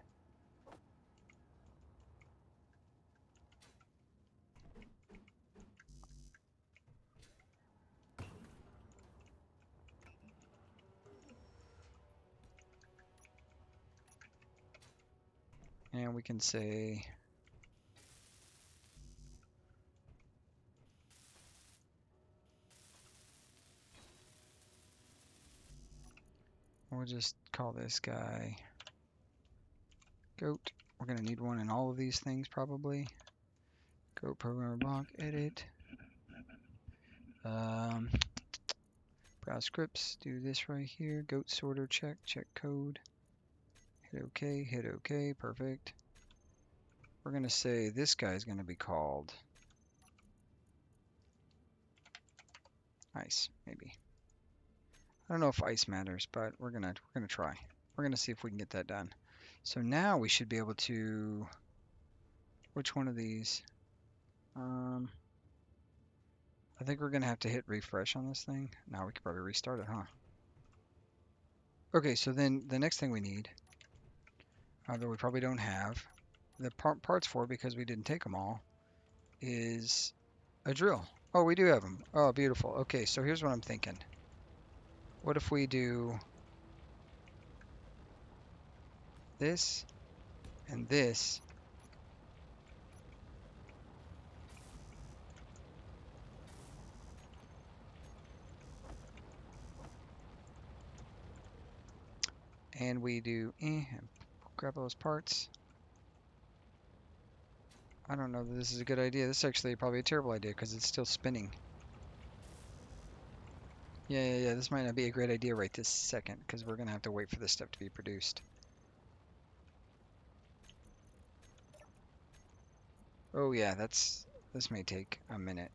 [SPEAKER 1] And we can say we'll just call this guy goat. We're going to need one in all of these things probably. Goat programmer block, edit. Browse scripts, do this right here. Goat sorter, check code. Hit OK, perfect. We're going to say this guy is going to be called ice, maybe. I don't know if ice matters, but we're gonna try. We're gonna see if we can get that done. So now we should be able to. Which one of these? I think we're gonna have to hit refresh on this thing. Now we could probably restart it, huh? Okay, so then the next thing we need, that we probably don't have, the parts for because we didn't take them all, is a drill. Oh, we do have them. Oh, beautiful. Okay, so here's what I'm thinking. What if we do this and this? And we do grab those parts. I don't know that this is a good idea. This is actually probably a terrible idea because it's still spinning. Yeah. This might not be a great idea right this second because we're going to have to wait for this stuff to be produced. Oh yeah, this may take a minute.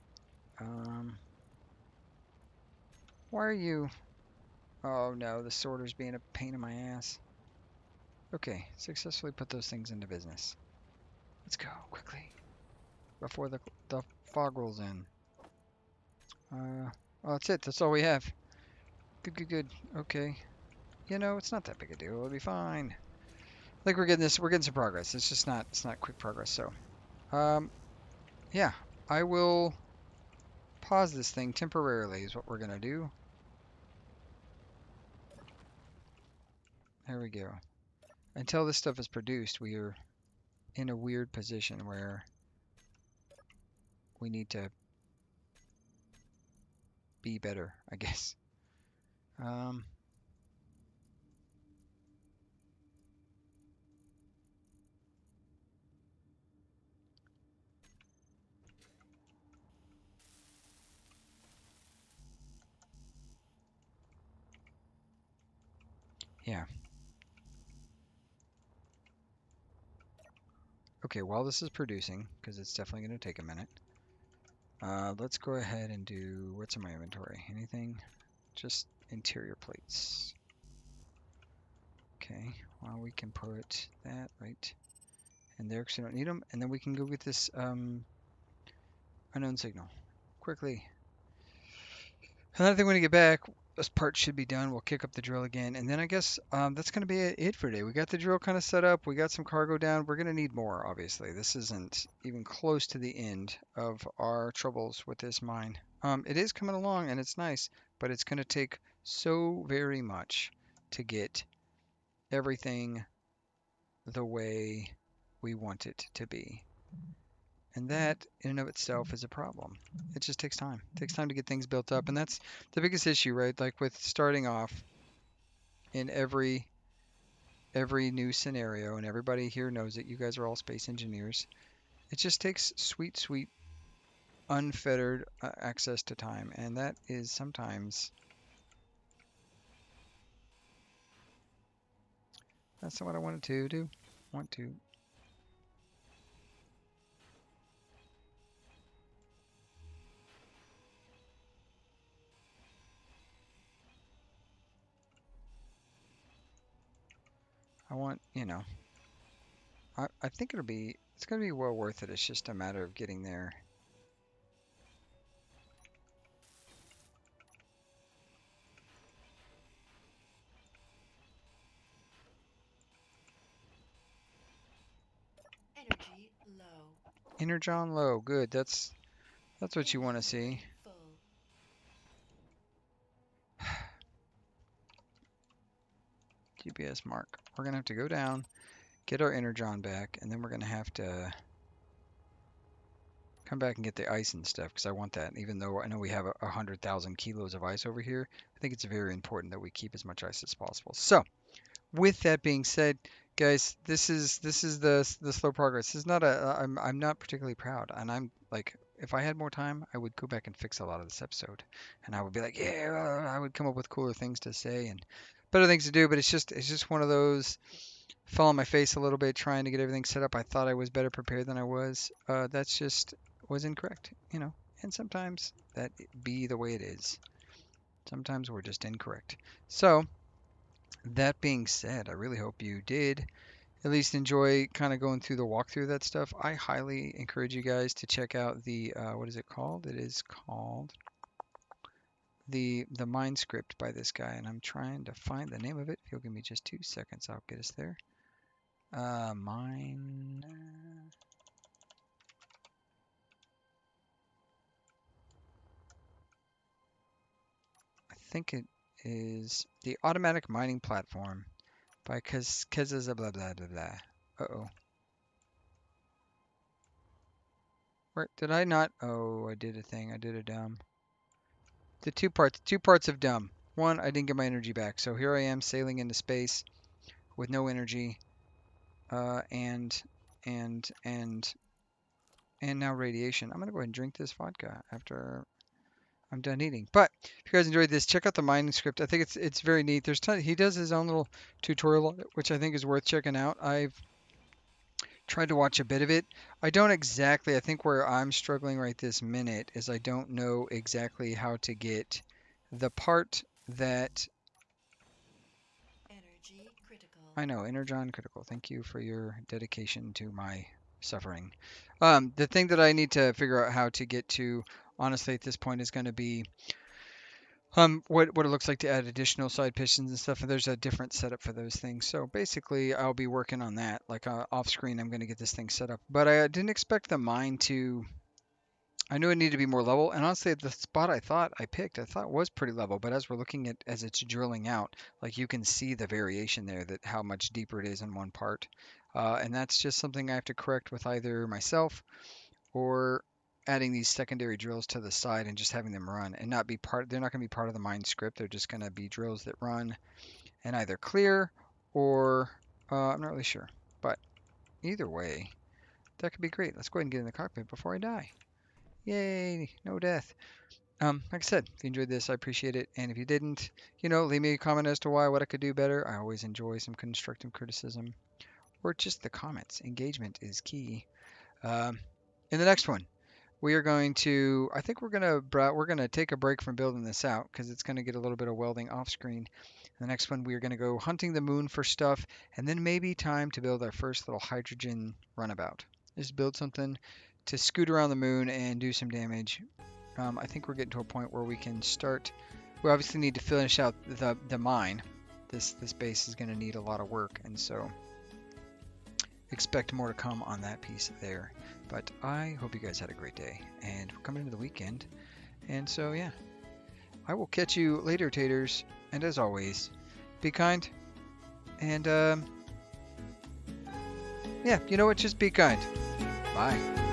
[SPEAKER 1] Why are you? Oh no, the sorter's being a pain in my ass. Okay, successfully put those things into business. Let's go quickly before the fog rolls in. Oh, that's it. That's all we have. Good. Okay. You know, it's not that big a deal. It'll be fine. I think we're getting this. We're getting some progress. It's not quick progress. So, um, yeah, I will pause this thing temporarily. Is what we're gonna do. There we go. Until this stuff is produced, we are in a weird position where we need to be better, I guess. Um, Yeah. Okay, while this is producing, because it's definitely going to take a minute, let's go ahead and do, what's in my inventory? Anything? Just interior plates. Okay, well, we can put that right in there because we don't need them. And then we can go get this unknown signal quickly. Another thing when we get back, this part should be done. We'll kick up the drill again. And then I guess that's going to be it for today. We got the drill kind of set up. We got some cargo down. We're going to need more, obviously. This isn't even close to the end of our troubles with this mine. It is coming along and it's nice, but it's going to take so very much to get everything the way we want it to be. And that in and of itself is a problem. It just takes time. It takes time to get things built up. And that's the biggest issue, right? Like with starting off in every new scenario, and everybody here knows that you guys are all space engineers. It just takes sweet, sweet, unfettered access to time. And that is sometimes that's not what I wanted to do. Want to. I want, I think it's gonna be well worth it. It's just a matter of getting there.
[SPEAKER 2] Energy low.
[SPEAKER 1] Energon low, good. That's what you want to see.
[SPEAKER 2] Inventory full.
[SPEAKER 1] GPS mark. We're gonna have to go down, get our energon back, and then we're gonna have to come back and get the ice and stuff because I want that. Even though I know we have 100,000 kilos of ice over here, I think it's very important that we keep as much ice as possible. So, with that being said, guys, this is the slow progress. This is not a I'm not particularly proud, and I'm like if I had more time, I would go back and fix a lot of this episode, and I would be like, yeah, I would come up with cooler things to say and better things to do. But it's just one of those fell on my face a little bit trying to get everything set up. I thought I was better prepared than I was. That's just was incorrect. And sometimes that be the way it is. Sometimes we're just incorrect. So, that being said, I really hope you did at least enjoy kind of going through the walkthrough of that stuff. I highly encourage you guys to check out the what is it called? It is called the mind script by this guy, and I'm trying to find the name of it. If you'll give me just 2 seconds, I'll get us there. Mine. I think it is the automatic mining platform by Kez blah blah blah blah. Uh-oh. Where did I not? Oh, I did a thing. I did a dumb. The two parts of dumb. One, I didn't get my energy back. So here I am sailing into space with no energy, and and and and now radiation. I'm gonna go ahead and drink this vodka after I'm done eating. But if you guys enjoyed this, check out the mining script. I think it's very neat. He does his own little tutorial, which I think is worth checking out. I've tried to watch a bit of it. I don't exactly. I think where I'm struggling right this minute is I don't know exactly how to get the part that
[SPEAKER 2] Energy critical.
[SPEAKER 1] I know, Energon Critical. Thank you for your dedication to my suffering. The thing that I need to figure out how to get to, honestly, at this point is going to be what it looks like to add additional side pistons and stuff. And there's a different setup for those things. So basically, I'll be working on that. Like off screen, I'm going to get this thing set up. But I didn't expect the mine to. I knew it needed to be more level, and honestly, the spot I thought I picked, I thought was pretty level. But as we're looking at as it's drilling out, like you can see the variation there, that how much deeper it is in one part, and that's just something I have to correct with either myself or adding these secondary drills to the side and just having them run and not be part. They're not going to be part of the mine script. They're just going to be drills that run and either clear or I'm not really sure. But either way, that could be great. Let's go ahead and get in the cockpit before I die. Yay, no death. Like I said, if you enjoyed this, I appreciate it. And if you didn't, leave me a comment as to why, what I could do better. I always enjoy some constructive criticism or just the comments. Engagement is key. Um, in the next one, we are going to, I think we're gonna take a break from building this out because it's gonna get a little bit of welding off screen. The next one, we are gonna go hunting the moon for stuff, and then maybe time to build our first little hydrogen runabout. Just build something to scoot around the moon and do some damage. I think we're getting to a point where we can start. We obviously need to finish out the mine. This base is gonna need a lot of work, and so expect more to come on that piece there. But I hope you guys had a great day, and we're coming into the weekend, and so yeah, I will catch you later, taters. And as always, be kind, and yeah, you know what? Just be kind. Bye.